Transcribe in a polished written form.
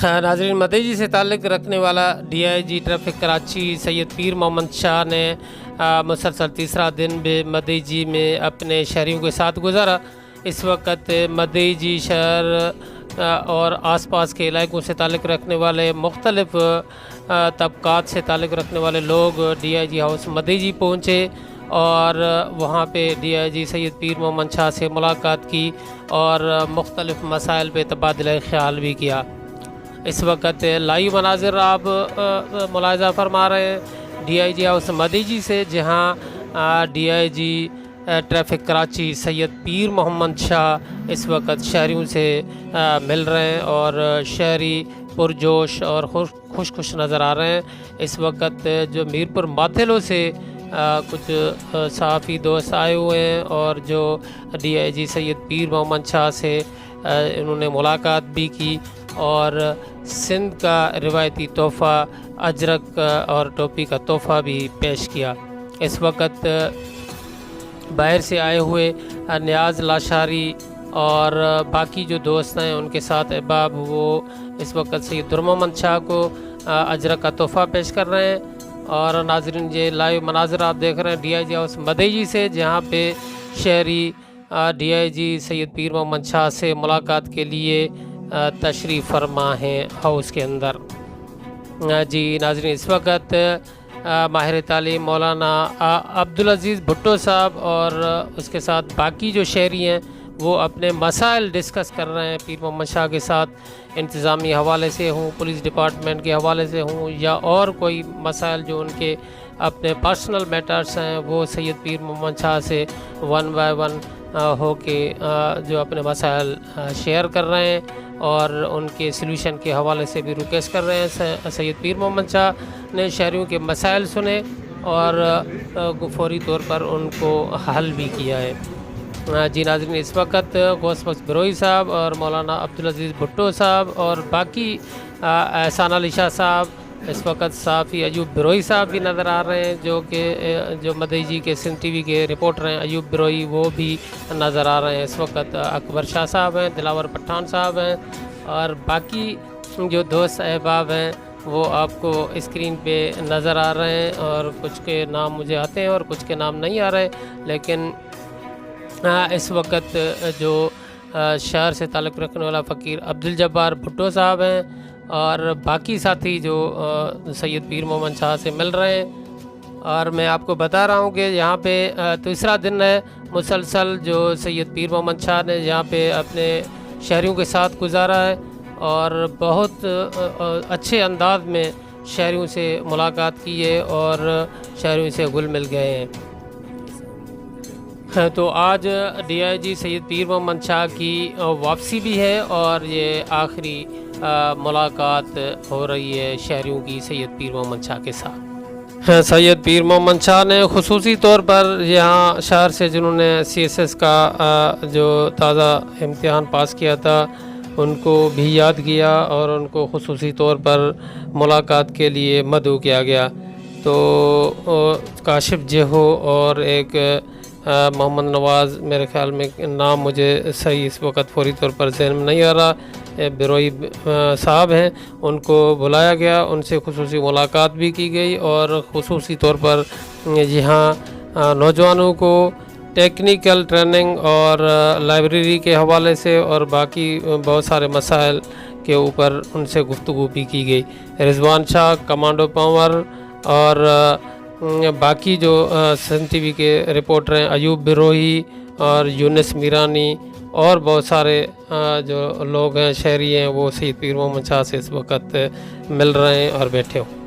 ناظرین، مدعی سے تعلق رکھنے والا D I G traffic Karachi Syed Pir Muhammad Shah نے مسلسل تیسرا دن بھی مدعی میں اپنے شہریوں کے ساتھ گزارا۔ اس وقت مدعی شہر اور آس پاس کے علاقوں سے تعلق رکھنے والے مختلف طبقات سے تعلق رکھنے والے لوگ ڈی آئی جی ہاؤس مدعی پہنچے اور وہاں پہ ڈی آئی جی سید پیر محمد شاہ سے ملاقات کی اور مختلف مسائل پہ تبادلہ خیال بھی کیا۔ اس وقت لائیو مناظر آپ ملاحظہ فرما رہے ہیں ڈی آئی جی ہاؤس مدعی سے، جہاں D I G traffic Karachi Syed Pir Muhammad Shah اس وقت شہریوں سے مل رہے ہیں اور شہری پرجوش اور خوش نظر آ رہے ہیں۔ اس وقت جو میرپور ماتھلوں سے کچھ صحافی دوست آئے ہوئے ہیں اور جو ڈی آئی جی سید پیر محمد شاہ سے انہوں نے ملاقات بھی کی اور سندھ کا روایتی تحفہ اجرک اور ٹوپی کا تحفہ بھی پیش کیا۔ اس وقت باہر سے آئے ہوئے نیاز لاشاری اور باقی جو دوست ہیں ان کے ساتھ احباب وہ اس وقت سید محمد شاہ کو اجرک کا تحفہ پیش کر رہے ہیں۔ اور ناظرین، یہ لائیو مناظر آپ دیکھ رہے ہیں ڈی آئی جی ہاؤس مدعی سے، جہاں پہ شہری ڈی آئی جی سید پیر محمد شاہ سے ملاقات کے لیے تشریف فرما ہیں ہاؤس کے اندر۔ جی ناظرین، اس وقت ماہر تعلیم مولانا عبدالعزیز بھٹو صاحب اور اس کے ساتھ باقی جو شہری ہیں وہ اپنے مسائل ڈسکس کر رہے ہیں پیر محمد شاہ کے ساتھ، انتظامی حوالے سے ہوں، پولیس ڈپارٹمنٹ کے حوالے سے ہوں یا اور کوئی مسائل جو ان کے اپنے پرسنل میٹرز ہیں، وہ سید پیر محمد شاہ سے ون بائی ون ہو کے جو اپنے مسائل شیئر کر رہے ہیں اور ان کے سلوشن کے حوالے سے بھی ریکویسٹ کر رہے ہیں۔ سید پیر محمد شاہ نے شہریوں کے مسائل سنے اور فوری طور پر ان کو حل بھی کیا ہے۔ جی ناظرین، اس وقت غوث بخش بروئی صاحب اور مولانا عبدالعزیز بھٹو صاحب اور باقی احسان علی شاہ صاحب، اس وقت صحافی ایوب بروئی صاحب بھی نظر آ رہے ہیں جو مدعی کے سندھ ٹی وی کے رپورٹر ہیں، ایوب بروئی، وہ بھی نظر آ رہے ہیں۔ اس وقت اکبر شاہ صاحب ہیں، دلاور پٹھان صاحب ہیں اور باقی جو دوست احباب ہیں وہ آپ کو اسکرین پہ نظر آ رہے ہیں اور کچھ کے نام مجھے آتے ہیں اور کچھ کے نام نہیں آ رہے، لیکن اس وقت جو شہر سے تعلق رکھنے والا فقیر عبدالجبار بھٹو صاحب ہیں اور باقی ساتھی جو سید پیر محمد شاہ سے مل رہے ہیں۔ اور میں آپ کو بتا رہا ہوں کہ یہاں پہ تیسرا دن ہے مسلسل جو سید پیر محمد شاہ نے یہاں پہ اپنے شہریوں کے ساتھ گزارا ہے اور بہت اچھے انداز میں شہریوں سے ملاقات کی ہے اور شہریوں سے گل مل گئے ہیں۔ تو آج ڈی آئی جی سید پیر محمد شاہ کی واپسی بھی ہے اور یہ آخری ملاقات ہو رہی ہے شہریوں کی سید پیر محمد شاہ کے ساتھ۔ سید پیر محمد شاہ نے خصوصی طور پر یہاں شہر سے جنہوں نے سی ایس ایس کا جو تازہ امتحان پاس کیا تھا ان کو بھی یاد کیا اور ان کو خصوصی طور پر ملاقات کے لیے مدعو کیا گیا۔ تو کاشف جہو اور ایک محمد نواز، میرے خیال میں نام مجھے صحیح اس وقت فوری طور پر ذہن میں نہیں آ رہا، بروئی صاحب ہیں، ان کو بلایا گیا، ان سے خصوصی ملاقات بھی کی گئی اور خصوصی طور پر یہاں نوجوانوں کو ٹیکنیکل ٹریننگ اور لائبریری کے حوالے سے اور باقی بہت سارے مسائل کے اوپر ان سے گفتگو بھی کی گئی۔ رضوان شاہ، کمانڈو پاور اور باقی جو سندھ ٹی وی کے رپورٹر ہیں، ایوب بروئی اور یونس میرانی اور بہت سارے جو لوگ ہیں، شہری ہیں، وہ سید پیر محمد شاہ سے اس وقت مل رہے ہیں اور بیٹھے ہوں۔